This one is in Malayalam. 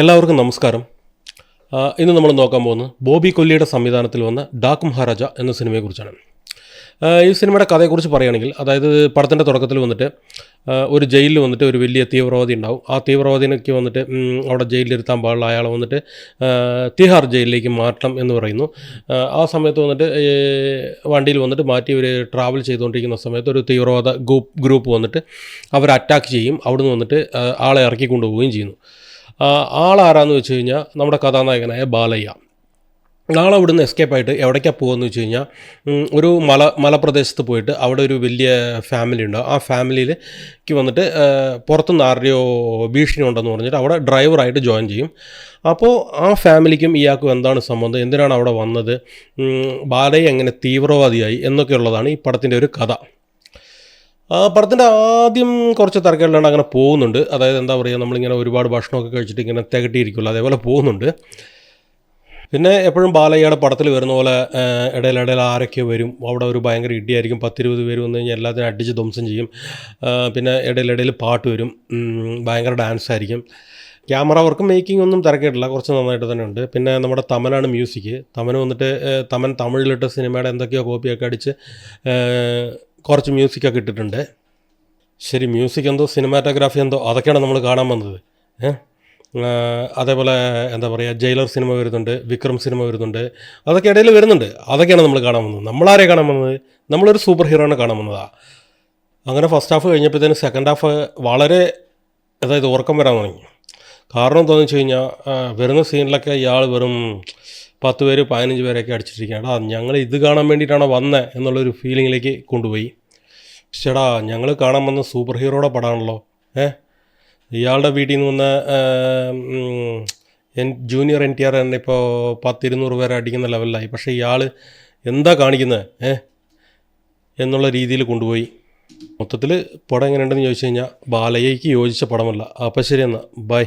എല്ലാവർക്കും നമസ്കാരം. ഇന്ന് നമ്മൾ നോക്കാൻ പോകുന്നത് ബോബി കൊല്ലിയുടെ സംവിധാനത്തിൽ വന്ന ഡാക് മഹാരാജ എന്ന സിനിമയെക്കുറിച്ചാണ്. ഈ സിനിമയുടെ കഥയെക്കുറിച്ച് പറയുകയാണെങ്കിൽ, അതായത് പടത്തിൻ്റെ തുടക്കത്തിൽ വന്നിട്ട് ഒരു ജയിലിൽ വന്നിട്ട് ഒരു വലിയ തീവ്രവാദി ഉണ്ടാവും. ആ തീവ്രവാദിനൊക്കെ വന്നിട്ട് അവിടെ ജയിലിലിരുത്താൻ പാടില്ല, അയാളെ വന്നിട്ട് തിഹാർ ജയിലിലേക്ക് മാറ്റണം എന്ന് പറയുന്നു. ആ സമയത്ത് വന്നിട്ട് വണ്ടിയിൽ വന്നിട്ട് മാറ്റി ഇവർ ട്രാവൽ ചെയ്തുകൊണ്ടിരിക്കുന്ന സമയത്ത് ഒരു തീവ്രവാദ ഗ്രൂപ്പ് വന്നിട്ട് അവർ അറ്റാക്ക് ചെയ്യും. അവിടുന്ന് വന്നിട്ട് ആളെ ഇറക്കി കൊണ്ടുപോവുകയും ചെയ്യുന്നു. ആളാരാന്ന് വെച്ച് കഴിഞ്ഞാൽ നമ്മുടെ കഥാനായകനായ ബാലയ്യ. ആളെ അവിടുന്ന് എസ്കേപ്പായിട്ട് എവിടേക്കാണ് പോകുമെന്ന് വെച്ച് കഴിഞ്ഞാൽ ഒരു മലപ്രദേശത്ത് പോയിട്ട് അവിടെ ഒരു വലിയ ഫാമിലി ഉണ്ട്. ആ ഫാമിലിയിലേക്ക് വന്നിട്ട് പുറത്തുനിന്ന് ആരുടെയോ ഭീഷണി ഉണ്ടെന്ന് പറഞ്ഞിട്ട് അവിടെ ഡ്രൈവറായിട്ട് ജോയിൻ ചെയ്യും. അപ്പോൾ ആ ഫാമിലിക്കും ഇയാൾക്കും എന്താണ് സംബന്ധം, എന്തിനാണ് അവിടെ വന്നത്, ബാലയ്യ എങ്ങനെ തീവ്രവാദിയായി എന്നൊക്കെയുള്ളതാണ് ഈ പടത്തിൻ്റെ ഒരു കഥ. പടത്തിൻ്റെ ആദ്യം കുറച്ച് തിരക്കുകളിലാണ് അങ്ങനെ പോകുന്നുണ്ട്. അതായത് എന്താ പറയുക, നമ്മളിങ്ങനെ ഒരുപാട് ഭക്ഷണമൊക്കെ കഴിച്ചിട്ട് ഇങ്ങനെ തികട്ടിയിരിക്കുമല്ലോ, അതേപോലെ പോകുന്നുണ്ട്. പിന്നെ എപ്പോഴും ബാലയ്യയുടെ പടത്തിൽ വരുന്ന പോലെ ഇടയിലിടയിൽ ആരൊക്കെ വരും, അവിടെ ഒരു ഭയങ്കര ഇടിയായിരിക്കും. 10-20 പേര് വന്നു കഴിഞ്ഞാൽ എല്ലാത്തിനും അടിച്ച് ധ്വംസം ചെയ്യും. പിന്നെ ഇടയിലിടയിൽ പാട്ട് വരും, ഭയങ്കര ഡാൻസ് ആയിരിക്കും. ക്യാമറ വർക്കും മേക്കിംഗ് ഒന്നും തിരക്കിയിട്ടില്ല, കുറച്ച് നന്നായിട്ട് തന്നെ ഉണ്ട്. പിന്നെ നമ്മുടെ തമനാണ് മ്യൂസിക്. തമൻ വന്നിട്ട് തമിഴിലിട്ട സിനിമയുടെ എന്തൊക്കെയോ കോപ്പിയൊക്കെ അടിച്ച് കുറച്ച് മ്യൂസിക്കൊക്കെ ഇട്ടിട്ടുണ്ട്. ശരി, മ്യൂസിക് എന്തോ സിനിമാറ്റോഗ്രാഫി എന്തോ അതൊക്കെയാണ് നമ്മൾ കാണാൻ വന്നത്. അതേപോലെ എന്താ പറയുക, ജയിലർ സിനിമ വരുന്നുണ്ട്, വിക്രം സിനിമ വരുന്നുണ്ട്, അതൊക്കെ ഇടയിൽ വരുന്നുണ്ട്. അതൊക്കെയാണ് നമ്മൾ കാണാൻ വന്നത്. നമ്മളാരെ കാണാൻ വന്നത്? നമ്മളൊരു സൂപ്പർ ഹീറോനെ കാണാൻ വന്നതാണ്. അങ്ങനെ ഫസ്റ്റ് ഹാഫ് കഴിഞ്ഞപ്പോഴത്തേന് സെക്കൻഡ് ഹാഫ് വളരെ അതായത് ഉറക്കം വരാൻ തുടങ്ങി. കാരണം എന്താണെന്ന് വെച്ച് കഴിഞ്ഞാൽ വരുന്ന സീനിലൊക്കെ ഇയാൾ വെറും 10 പേര് 15 പേരൊക്കെ അടിച്ചിട്ടിരിക്കുകയാണ്. ഞങ്ങൾ ഇത് കാണാൻ വേണ്ടിയിട്ടാണോ വന്നത് എന്നുള്ളൊരു ഫീലിങ്ങിലേക്ക് കൊണ്ടുപോയി. ചേടാ, ഞങ്ങൾ കാണാൻ വന്ന സൂപ്പർ ഹീറോയുടെ പടമാണല്ലോ. ഇയാളുടെ വീട്ടിൽ നിന്ന് വന്ന ജൂനിയർ NTR തന്നെ ഇപ്പോൾ 10-200 പേരെ അടിക്കുന്ന ലെവലിലായി. പക്ഷേ ഇയാൾ എന്താ കാണിക്കുന്നത് എന്നുള്ള രീതിയിൽ കൊണ്ടുപോയി. മൊത്തത്തിൽ പടം എങ്ങനെയുണ്ടെന്ന് ചോദിച്ചു കഴിഞ്ഞാൽ ബാലയ്യയ്ക്ക് യോജിച്ച പടമല്ല. അപ്പോൾ ശരി, എന്നാൽ ബൈ.